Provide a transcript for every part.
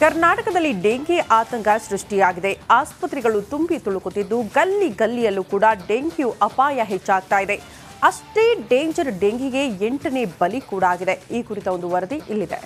ಕರ್ನಾಟಕದಲ್ಲಿ ಡೆಂಗಿ ಆತಂಕ ಸೃಷ್ಟಿಯಾಗಿದೆ. ಆಸ್ಪತ್ರೆಗಳು ತುಂಬಿ ತುಳುಕುತ್ತಿದ್ದು ಗಲ್ಲಿ ಗಲ್ಲಿಯಲ್ಲೂ ಕೂಡ ಡೆಂಗ್ಯೂ ಅಪಾಯ ಹೆಚ್ಚಾಗ್ತಾ ಇದೆ. ಅಷ್ಟೇ ಡೇಂಜರ್ ಡೆಂಗಿಗೆ 8ನೇ ಬಲಿ ಕೂಡ ಆಗಿದೆ. ಈ ಕುರಿತ ಒಂದು ವರದಿ ಇಲ್ಲಿದೆ.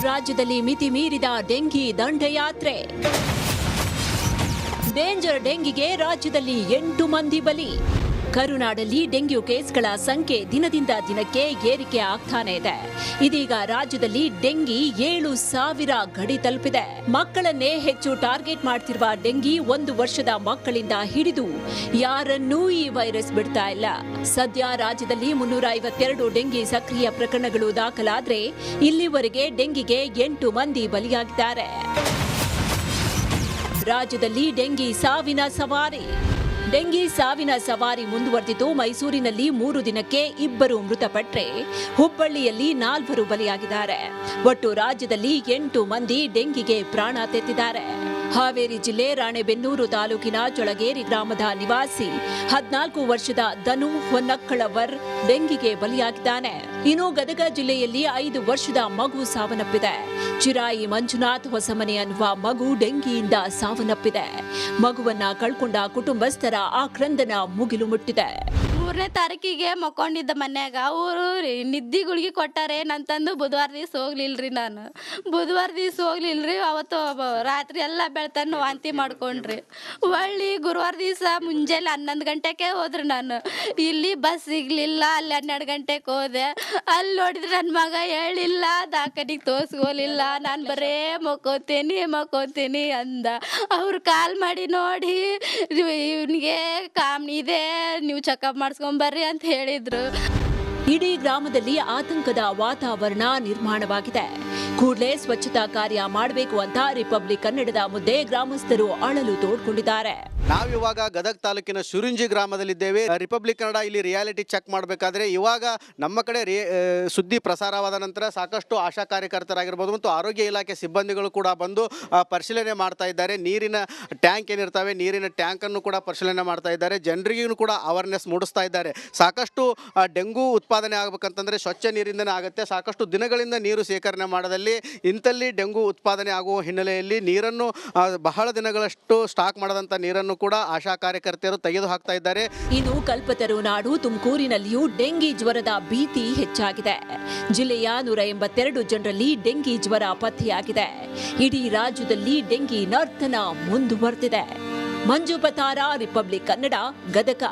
ರಾಜ್ಯದಲ್ಲಿ ಮಿತಿ ಮೀರಿದ ಡೆಂಗಿ ದಂಡಯಾತ್ರೆ. ಡೇಂಜರ್ ಡೆಂಗಿಗೆ ರಾಜ್ಯದಲ್ಲಿ 8 ಮಂದಿ ಬಲಿ. ಕರುನಾಡಲ್ಲಿ ಡೆಂಗ್ಯೂ ಕೇಸ್ಗಳ ಸಂಖ್ಯೆ ದಿನದಿಂದ ದಿನಕ್ಕೆ ಏರಿಕೆ ಆಗ್ತಾನೆ ಇದೆ. ಇದೀಗ ರಾಜ್ಯದಲ್ಲಿ ಡೆಂಗಿ 7,000 ಗಡಿ ತಲುಪಿದೆ. ಮಕ್ಕಳನ್ನೇ ಹೆಚ್ಚು ಟಾರ್ಗೆಟ್ ಮಾಡ್ತಿರುವ ಡೆಂಗಿ 1 ವರ್ಷದ ಮಕ್ಕಳಿಂದ ಹಿಡಿದು ಯಾರನ್ನೂ ಈ ವೈರಸ್ ಬಿಡ್ತಾ ಇಲ್ಲ. ಸದ್ಯ ರಾಜ್ಯದಲ್ಲಿ 352 ಡೆಂಗಿ ಸಕ್ರಿಯ ಪ್ರಕರಣಗಳು ದಾಖಲಾದ್ರೆ ಇಲ್ಲಿವರೆಗೆ ಡೆಂಗಿಗೆ 8 ಮಂದಿ ಬಲಿಯಾಗಿದ್ದಾರೆ. ರಾಜ್ಯದಲ್ಲಿ ಡೆಂಗಿ ಸಾವಿನ ಸವಾರಿ. ಡೆಂಗಿ ಸಾವಿನ ಸವಾರಿ ಮುಂದುವರೆದಿದ್ದು ಮೈಸೂರಿನಲ್ಲಿ 3 ದಿನಕ್ಕೆ 2 ಮೃತಪಟ್ಟರೆ ಹುಬ್ಬಳ್ಳಿಯಲ್ಲಿ 4 ಬಲಿಯಾಗಿದ್ದಾರೆ. ಒಟ್ಟು ರಾಜ್ಯದಲ್ಲಿ 8 ಮಂದಿ ಡೆಂಗಿಗೆ ಪ್ರಾಣ ತೆತ್ತಿದ್ದಾರೆ. ಹಾವೇರಿ ಜಿಲ್ಲೆ ರಾಣೆಬೆನ್ನೂರು ತಾಲೂಕಿನ ಚೊಳಗೇರಿ ಗ್ರಾಮದ ನಿವಾಸಿ 14 ವರ್ಷದ ಧನು ಹೊನ್ನಕ್ಕಳವರ್ ಡೆಂಗಿಗೆ ಬಲಿಯಾಗಿದ್ದಾನೆ. ಇನ್ನು ಗದಗ ಜಿಲ್ಲೆಯಲ್ಲಿ 5 ವರ್ಷದ ಮಗು ಸಾವನ್ನಪ್ಪಿದೆ. ಚಿರಾಯಿ ಮಂಜುನಾಥ್ ಹೊಸಮನೆ ಅನ್ನುವ ಮಗು ಡೆಂಗಿಯಿಂದ ಸಾವನ್ನಪ್ಪಿದೆ. ಮಗುವನ್ನ ಕಳ್ಕೊಂಡ ಕುಟುಂಬಸ್ಥರ ಆಕ್ರಂದನ ಮುಗಿಲು ಮುಟ್ಟಿದೆ. 3ನೇ ತಾರೀಕಿಗೆ ಮಕ್ಕೊಂಡಿದ್ದ ಮನ್ಯಾಗ ಅವರು ನಿದ್ದಿ ಗುಳಿಗೆ ಕೊಟ್ಟಾರೆ ನಂತಂದು ಬುಧವಾರ ದಿವಸ ಹೋಗ್ಲಿಲ್ರಿ. ನಾನು ಬುಧವಾರ ದಿವಸ ಹೋಗ್ಲಿಲ್ರಿ. ಅವತ್ತು ರಾತ್ರಿ ಎಲ್ಲ ಬೆಳ್ತಾನು ವಾಂತಿ ಮಾಡ್ಕೊಂಡ್ರಿ. ಒಳ್ಳಿ ಗುರುವಾರ ದಿವಸ ಮುಂಜಾನೆ 11 ಗಂಟೆಗೆ ಹೋದ್ರಿ. ನಾನು ಇಲ್ಲಿ ಬಸ್ ಸಿಗ್ಲಿಲ್ಲ. ಅಲ್ಲಿ 12 ಗಂಟೆಗೆ ಹೋದೆ. ಅಲ್ಲಿ ನೋಡಿದ್ರೆ ನನ್ನ ಮಗ ಹೇಳಿಲ್ಲ, ದಾಖಲಿಗೆ ತೋರಿಸ್ಕೋಲಿಲ್ಲ. ನಾನು ಬರೇ ಮಕ್ಕೋತೀನಿ ಅಂದ. ಅವ್ರು ಕಾಲ್ ಮಾಡಿ ನೋಡಿ ಇವನಿಗೆ ಕಾಮ್ನಿ ಇದೆ, ನೀವು ಚೆಕಪ್ ಮಾಡಿಸ್ಕೊಂಬರ್ರಿ ಅಂತ ಹೇಳಿದ್ರು. ಇಡೀ ಗ್ರಾಮದಲ್ಲಿ ಆತಂಕದ ವಾತಾವರಣ ನಿರ್ಮಾಣವಾಗಿದೆ. ಕೂಡಲೇ ಸ್ವಚ್ಛತಾ ಕಾರ್ಯ ಮಾಡಬೇಕು ಅಂತ ರಿಪಬ್ಲಿಕ್ ಕನ್ನಡದ ಮುಂದೆ ಗ್ರಾಮಸ್ಥರು ಅಳಲು ತೋಡ್ಕೊಂಡಿದ್ದಾರೆ. ನಾವಿವಾಗ ಗದಗ ತಾಲೂಕಿನ ಶುರಿಂಜಿ ಗ್ರಾಮದಲ್ಲಿದ್ದೇವೆ. ರಿಪಬ್ಲಿಕ್ ಕನ್ನಡ ಇಲ್ಲಿ ರಿಯಾಲಿಟಿ ಚೆಕ್ ಮಾಡಬೇಕಾದ್ರೆ ಇವಾಗ ನಮ್ಮ ಕಡೆ ಸುದ್ದಿ ಪ್ರಸಾರವಾದ ನಂತರ ಸಾಕಷ್ಟು ಆಶಾ ಕಾರ್ಯಕರ್ತರಾಗಿರ್ಬೋದು ಮತ್ತು ಆರೋಗ್ಯ ಇಲಾಖೆ ಸಿಬ್ಬಂದಿಗಳು ಕೂಡ ಬಂದು ಪರಿಶೀಲನೆ ಮಾಡ್ತಾ ಇದ್ದಾರೆ. ನೀರಿನ ಟ್ಯಾಂಕ್ ಏನಿರ್ತವೆ, ನೀರಿನ ಟ್ಯಾಂಕನ್ನು ಕೂಡ ಪರಿಶೀಲನೆ ಮಾಡ್ತಾ ಇದ್ದಾರೆ. ಜನರಿಗೂ ಕೂಡ ಅವೇರ್ನೆಸ್ ಮೂಡಿಸ್ತಾ ಇದ್ದಾರೆ. ಸಾಕಷ್ಟು ಡೆಂಗು ಉತ್ಪಾದನೆ ಆಗಬೇಕಂತಂದರೆ ಸ್ವಚ್ಛ ನೀರಿಂದನೇ ಆಗುತ್ತೆ. ಸಾಕಷ್ಟು ದಿನಗಳಿಂದ ನೀರು ಸೇಕರಣೆ ಮಾಡದಲ್ಲಿ ಇಂಥಲ್ಲಿ ಡೆಂಗು ಉತ್ಪಾದನೆ ಆಗುವ ಹಿನ್ನೆಲೆಯಲ್ಲಿ ನೀರನ್ನು ಬಹಳ ದಿನಗಳಷ್ಟು ಸ್ಟಾಕ್ ಮಾಡದಂಥ ನೀರನ್ನು ಕೂಡ ಆಶಾ ಕಾರ್ಯಕರ್ತೆಯರು ತೆಗೆದು ಹಾಕ್ತಾ ಇದ್ದಾರೆ. ಇನ್ನು ಕಲ್ಪತರು ನಾಡು ತುಮಕೂರಿನಲ್ಲಿಯೂ ಡೆಂಗಿ ಜ್ವರದ ಭೀತಿ ಹೆಚ್ಚಾಗಿದೆ. ಜಿಲ್ಲೆಯ 182 ಜನರಲ್ಲಿ ಡೆಂಗಿ ಜ್ವರ ಪತ್ತೆಯಾಗಿದೆ. ಇಡೀ ರಾಜ್ಯದಲ್ಲಿ ಡೆಂಗಿ ನರ್ತನ ಮುಂದುವರೆದಿದೆ. ಮಂಜು ಪತಾರ, ರಿಪಬ್ಲಿಕ್ ಕನ್ನಡ, ಗದಗ.